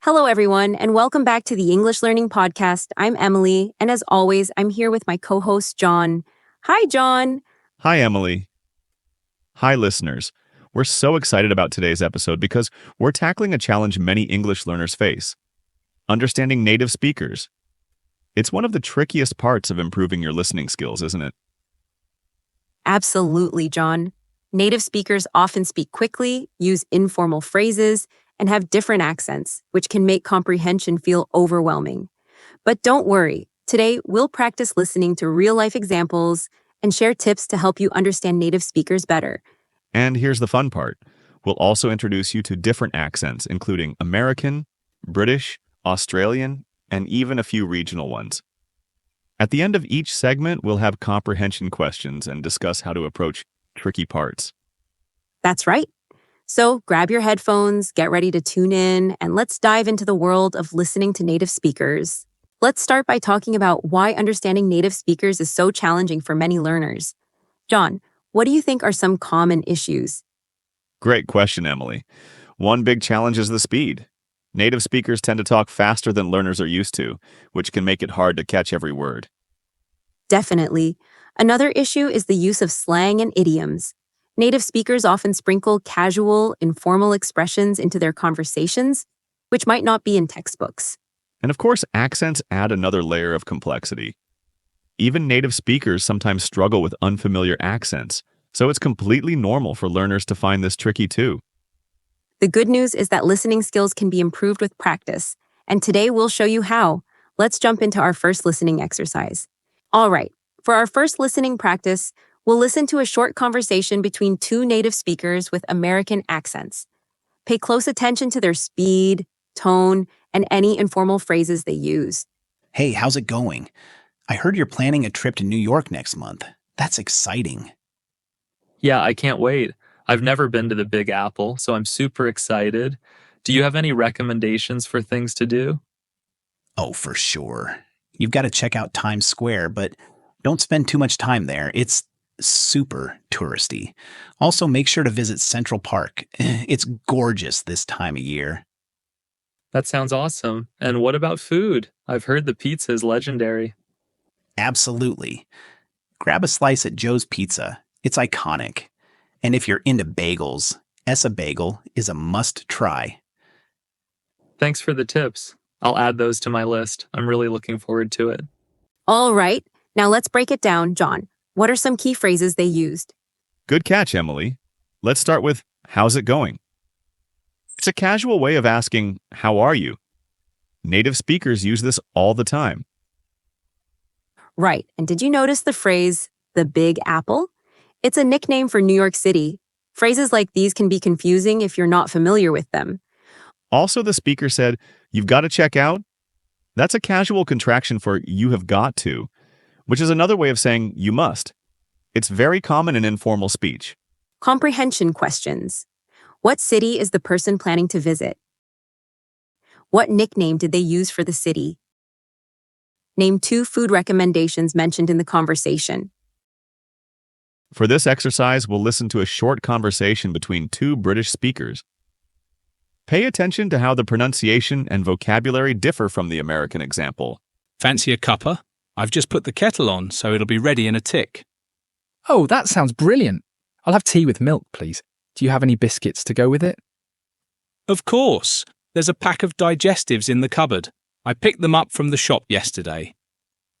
Hello, everyone, and welcome back to the English Learning Podcast. I'm Emily, and as always, I'm here with my co-host, John. Hi, John. Hi, Emily. Hi, listeners. We're so excited about today's episode because we're tackling a challenge many English learners face: understanding native speakers. It's one of the trickiest parts of improving your listening skills, isn't it? Absolutely, John. Native speakers often speak quickly, use informal phrases, and have different accents, which can make comprehension feel overwhelming. But don't worry. Today, we'll practice listening to real-life examples and share tips to help you understand native speakers better. And here's the fun part. We'll also introduce you to different accents, including American, British, Australian, and even a few regional ones. At the end of each segment, we'll have comprehension questions and discuss how to approach tricky parts. That's right. So grab your headphones, get ready to tune in, and let's dive into the world of listening to native speakers. Let's start by talking about why understanding native speakers is so challenging for many learners. John, what do you think are some common issues? Great question, Emily. One big challenge is the speed. Native speakers tend to talk faster than learners are used to, which can make it hard to catch every word. Definitely. Another issue is the use of slang and idioms. Native speakers often sprinkle casual, informal expressions into their conversations, which might not be in textbooks. And of course, accents add another layer of complexity. Even native speakers sometimes struggle with unfamiliar accents, so it's completely normal for learners to find this tricky too. The good news is that listening skills can be improved with practice, and today we'll show you how. Let's jump into our first listening exercise. All right, for our first listening practice, we'll listen to a short conversation between two native speakers with American accents. Pay close attention to their speed, tone, and any informal phrases they use. Hey, how's it going? I heard you're planning a trip to New York next month. That's exciting. Yeah, I can't wait. I've never been to the Big Apple, so I'm super excited. Do you have any recommendations for things to do? Oh, for sure. You've got to check out Times Square, but don't spend too much time there. It's super touristy. Also, make sure to visit Central Park. It's gorgeous this time of year. That sounds awesome. And what about food? I've heard the pizza is legendary. Absolutely. Grab a slice at Joe's Pizza. It's iconic. And if you're into bagels, Essa Bagel is a must-try. Thanks for the tips. I'll add those to my list. I'm really looking forward to it. All right, now let's break it down, John. What are some key phrases they used? Good catch, Emily. Let's start with, how's it going? It's a casual way of asking, how are you? Native speakers use this all the time. Right, and did you notice the phrase, the Big Apple? It's a nickname for New York City. Phrases like these can be confusing if you're not familiar with them. Also, the speaker said, you've got to check out. That's a casual contraction for you have got to, which is another way of saying you must. It's very common in informal speech. Comprehension questions. What city is the person planning to visit? What nickname did they use for the city? Name 2 food recommendations mentioned in the conversation. For this exercise, we'll listen to a short conversation between 2 British speakers. Pay attention to how the pronunciation and vocabulary differ from the American example. Fancy a cuppa? I've just put the kettle on, so it'll be ready in a tick. Oh, that sounds brilliant. I'll have tea with milk, please. Do you have any biscuits to go with it? Of course. There's a pack of digestives in the cupboard. I picked them up from the shop yesterday.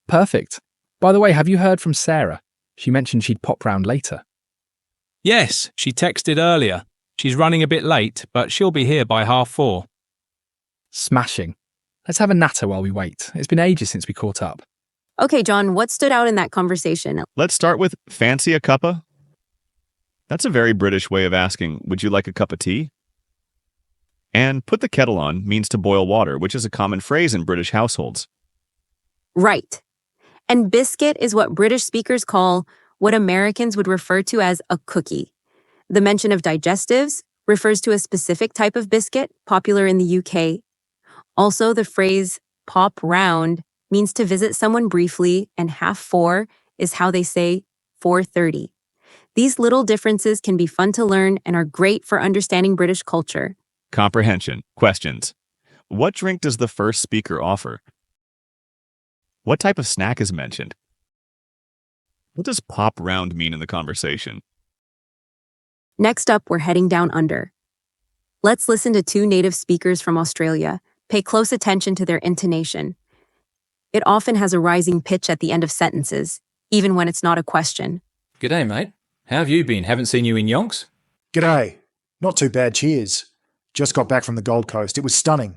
Perfect. By the way, have you heard from Sarah? She mentioned she'd pop round later. Yes, she texted earlier. She's running a bit late, but she'll be here by 4:30. Smashing. Let's have a natter while we wait. It's been ages since we caught up. Okay, John, what stood out in that conversation? Let's start with, fancy a cuppa? That's a very British way of asking, would you like a cup of tea? And put the kettle on means to boil water, which is a common phrase in British households. Right. And biscuit is what British speakers call what Americans would refer to as a cookie. The mention of digestives refers to a specific type of biscuit popular in the UK. Also, the phrase pop round means to visit someone briefly, and 4:30 is how they say 4:30. These little differences can be fun to learn and are great for understanding British culture. Comprehension. Questions. What drink does the first speaker offer? What type of snack is mentioned? What does pop round mean in the conversation? Next up, we're heading down under. Let's listen to two native speakers from Australia. Pay close attention to their intonation. It often has a rising pitch at the end of sentences, even when it's not a question. G'day, mate. How have you been? Haven't seen you in yonks? G'day. Not too bad, cheers. Just got back from the Gold Coast. It was stunning.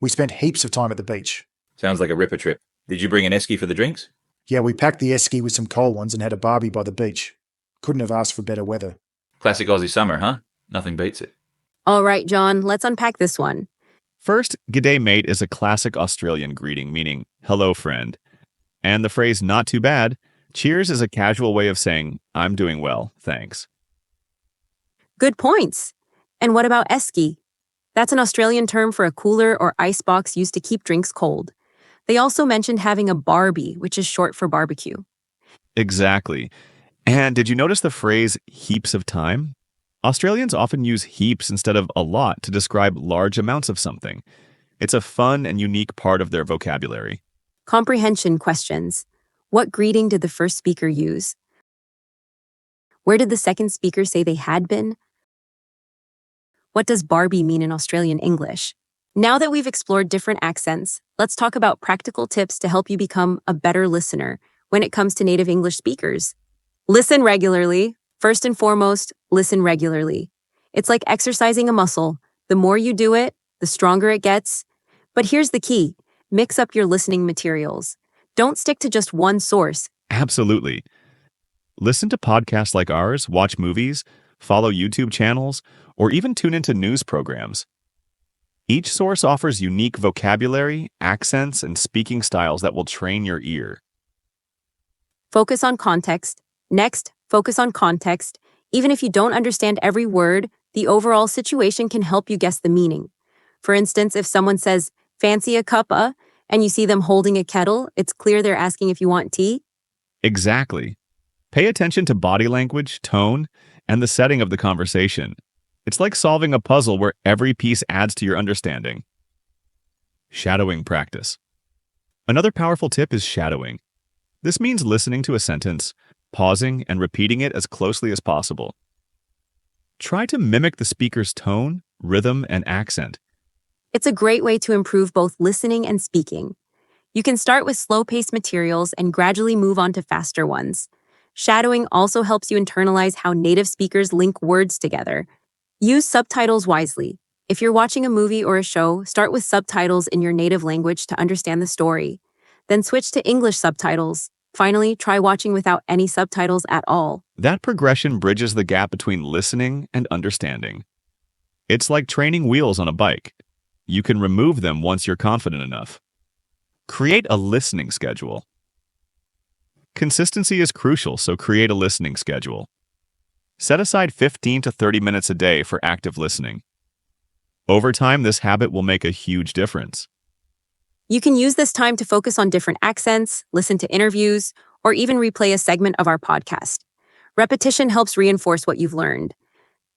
We spent heaps of time at the beach. Sounds like a ripper trip. Did you bring an esky for the drinks? Yeah, we packed the esky with some cold ones and had a barbie by the beach. Couldn't have asked for better weather. Classic Aussie summer, huh? Nothing beats it. All right, John, let's unpack this one. First, "G'day mate" is a classic Australian greeting meaning hello friend. And the phrase "not too bad," cheers is a casual way of saying I'm doing well, thanks. Good points. And what about esky? That's an Australian term for a cooler or ice box used to keep drinks cold. They also mentioned having a barbie, which is short for barbecue. Exactly. And did you notice the phrase heaps of time? Australians often use heaps instead of a lot to describe large amounts of something. It's a fun and unique part of their vocabulary. Comprehension questions. What greeting did the first speaker use? Where did the second speaker say they had been? What does Barbie mean in Australian English? Now that we've explored different accents, let's talk about practical tips to help you become a better listener when it comes to native English speakers. Listen regularly. First and foremost, listen regularly. It's like exercising a muscle. The more you do it, the stronger it gets. But here's the key. Mix up your listening materials. Don't stick to just one source. Absolutely. Listen to podcasts like ours, watch movies, follow YouTube channels, or even tune into news programs. Each source offers unique vocabulary, accents, and speaking styles that will train your ear. Focus on context. Next, focus on context. Even if you don't understand every word, the overall situation can help you guess the meaning. For instance, if someone says, "Fancy a cuppa," and you see them holding a kettle, it's clear they're asking if you want tea. Exactly. Pay attention to body language, tone, and the setting of the conversation. It's like solving a puzzle where every piece adds to your understanding. Shadowing practice. Another powerful tip is shadowing. This means listening to a sentence, pausing, and repeating it as closely as possible. Try to mimic the speaker's tone, rhythm, and accent. It's a great way to improve both listening and speaking. You can start with slow-paced materials and gradually move on to faster ones. Shadowing also helps you internalize how native speakers link words together. Use subtitles wisely. If you're watching a movie or a show, start with subtitles in your native language to understand the story. Then switch to English subtitles. Finally, try watching without any subtitles at all. That progression bridges the gap between listening and understanding. It's like training wheels on a bike. You can remove them once you're confident enough. Create a listening schedule. Consistency is crucial, so create a listening schedule. Set aside 15 to 30 minutes a day for active listening. Over time, this habit will make a huge difference. You can use this time to focus on different accents, listen to interviews, or even replay a segment of our podcast. Repetition helps reinforce what you've learned.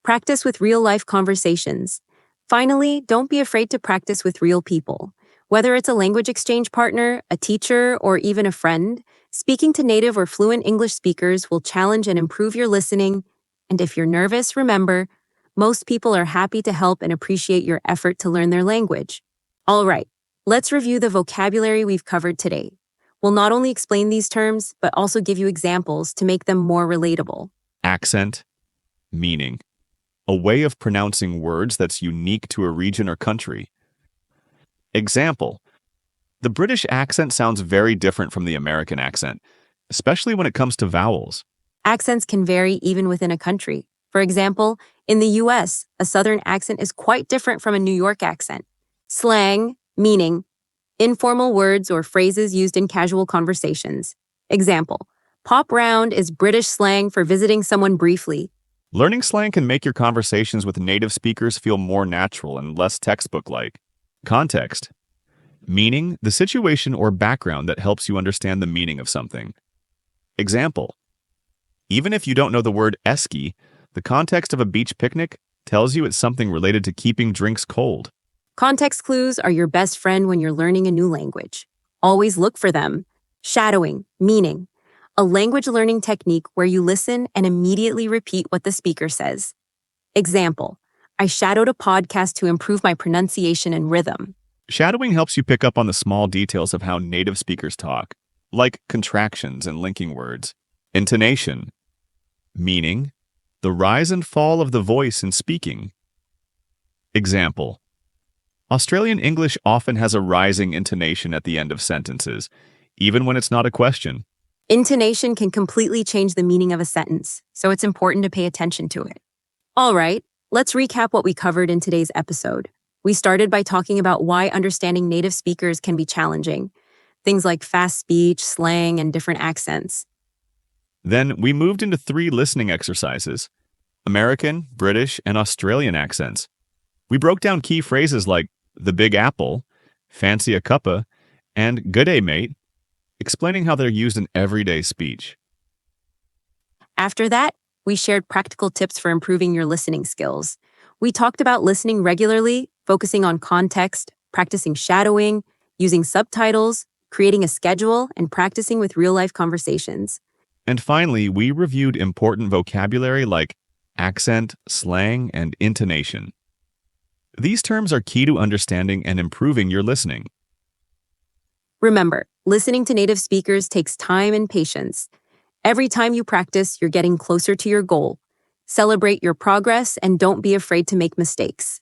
Practice with real-life conversations. Finally, don't be afraid to practice with real people. Whether it's a language exchange partner, a teacher, or even a friend, speaking to native or fluent English speakers will challenge and improve your listening. And if you're nervous, remember, most people are happy to help and appreciate your effort to learn their language. All right, let's review the vocabulary we've covered today. We'll not only explain these terms, but also give you examples to make them more relatable. Accent, meaning. A way of pronouncing words that's unique to a region or country. Example. The British accent sounds very different from the American accent, especially when it comes to vowels. Accents can vary even within a country. For example, in the US, a Southern accent is quite different from a New York accent. Slang, meaning. Informal words or phrases used in casual conversations. Example. Pop round is British slang for visiting someone briefly. Learning slang can make your conversations with native speakers feel more natural and less textbook-like. Context. Meaning, the situation or background that helps you understand the meaning of something. Example. Even if you don't know the word esky, the context of a beach picnic tells you it's something related to keeping drinks cold. Context clues are your best friend when you're learning a new language. Always look for them. Shadowing, meaning, a language learning technique where you listen and immediately repeat what the speaker says. Example, I shadowed a podcast to improve my pronunciation and rhythm. Shadowing helps you pick up on the small details of how native speakers talk, like contractions and linking words. Intonation, meaning, the rise and fall of the voice in speaking. Example, Australian English often has a rising intonation at the end of sentences, even when it's not a question. Intonation can completely change the meaning of a sentence, so it's important to pay attention to it. All right, let's recap what we covered in today's episode. We started by talking about why understanding native speakers can be challenging, things like fast speech, slang, and different accents. Then we moved into 3 listening exercises: American, British, and Australian accents. We broke down key phrases like the Big Apple, fancy a cuppa, and g'day mate, explaining how they're used in everyday speech. After that, we shared practical tips for improving your listening skills. We talked about listening regularly, focusing on context, practicing shadowing, using subtitles, creating a schedule, and practicing with real-life conversations. And finally, we reviewed important vocabulary like accent, slang, and intonation. These terms are key to understanding and improving your listening. Remember, listening to native speakers takes time and patience. Every time you practice, you're getting closer to your goal. Celebrate your progress and don't be afraid to make mistakes.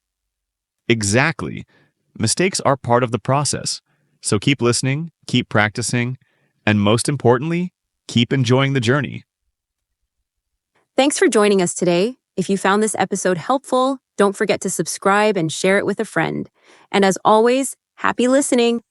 Exactly. Mistakes are part of the process. So keep listening, keep practicing, and most importantly, keep enjoying the journey. Thanks for joining us today. If you found this episode helpful, don't forget to subscribe and share it with a friend. And as always, happy listening.